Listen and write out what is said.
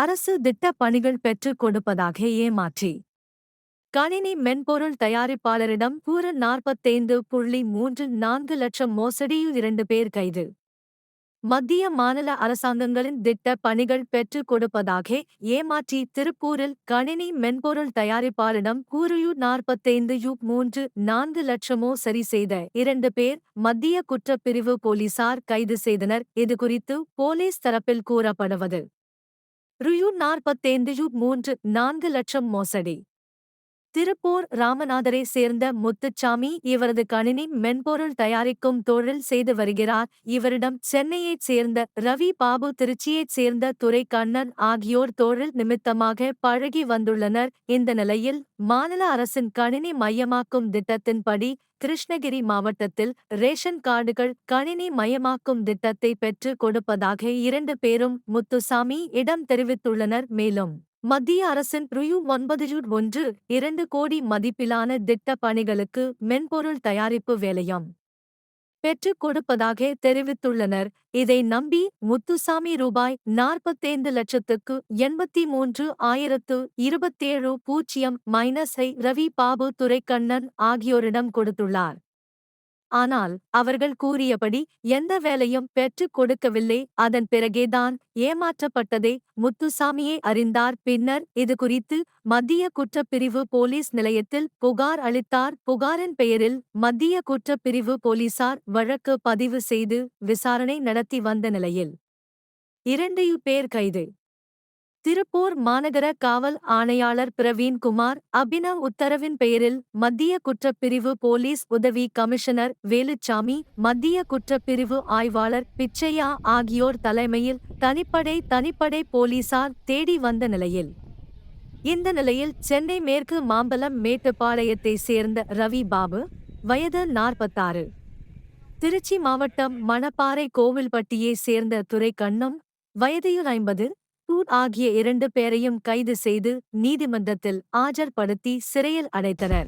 அரசு திட்டப் பணிகள் பெற்றுக் கொடுப்பதாக ஏமாற்றி கணினி மென்பொருள் தயாரிப்பாளரிடம் கூற 45.34 லட்சம் மோசடியில் 2 பேர் கைது. மத்திய மாநில அரசாங்கங்களின் திட்டப் பணிகள் பெற்றுக் கொடுப்பதாக ஏமாற்றி திருப்பூரில் கணினி மென்பொருள் தயாரிப்பாளரிடம் கூறியு 45.34 லட்சமோ சரி செய்த 2 பேர் மத்திய குற்றப்பிரிவு போலீசார் கைது செய்தனர். இதுகுறித்து போலீஸ் தரப்பில் கூறப்படுவது ரூ. 45.34 லட்சம் மோசடி. திருப்பூர் ராமநாதரை சேர்ந்த முத்துச்சாமி இவரது கணினி மென்பொருள் தயாரிக்கும் தொழில் செய்து வருகிறார். இவரிடம் சென்னையைச் சேர்ந்த ரவி பாபு, திருச்சியைச் சேர்ந்த துரை கண்ணன் ஆகியோர் தொழில் நிமித்தமாக பழகி வந்துள்ளனர். இந்த நிலையில் மாநில அரசின் கணினி மயமாக்கும் திட்டத்தின்படி கிருஷ்ணகிரி மாவட்டத்தில் ரேஷன் கார்டுகள் கணினி மயமாக்கும் திட்டத்தை பெற்றுக் கொடுப்பதாக 2 பேரும் முத்துசாமி இடம் தெரிவித்துள்ளனர். மேலும் மத்திய அரசின் ரூ. 9.12 கோடி மதிப்பிலான திட்டப் பணிகளுக்கு மென்பொருள் தயாரிப்பு வேலையும் பெற்றுக் கொடுப்பதாக தெரிவித்துள்ளனர். இதை நம்பி முத்துசாமி ரூபாய் 45,83,027.00 ரவி பாபு, துரைக்கண்ணன் ஆகியோரிடம் கொடுத்துள்ளார். ஆனால் அவர்கள் கூறியபடி எந்த வேலையும் பெற்றுக் கொடுக்கவில்லை. அதன் பிறகேதான் ஏமாற்றப்பட்டதை முத்துசாமியே அறிந்தார். பின்னர் இதுகுறித்து மத்திய குற்றப்பிரிவு போலீஸ் நிலையத்தில் புகார் அளித்தார். புகாரின் பெயரில் மத்திய குற்றப்பிரிவு போலீசார் வழக்கு பதிவு செய்து விசாரணை நடத்தி வந்த நிலையில் 2 பேர் கைது. திருப்பூர் மாநகர காவல் ஆணையாளர் பிரவீன்குமார் அபினவ் உத்தரவின் பெயரில் மத்திய குற்றப்பிரிவு போலீஸ் உதவி கமிஷனர் வேலுச்சாமி, மத்திய குற்றப்பிரிவு ஆய்வாளர் பிச்சையா ஆகியோர் தலைமையில் தனிப்படை போலீசார் தேடி வந்த நிலையில் சென்னை மேற்கு மாம்பலம் மேட்டுப்பாளையத்தை சேர்ந்த ரவி பாபு, வயது 46, திருச்சி மாவட்டம் மணப்பாறை கோவில்பட்டியை சேர்ந்த துரை கண்ணம், வயது 50 ஆகிய 2 பேரையும் கைது செய்து நீதிமன்றத்தில் ஆஜர்படுத்தி சிறையில் அடைத்தனர்.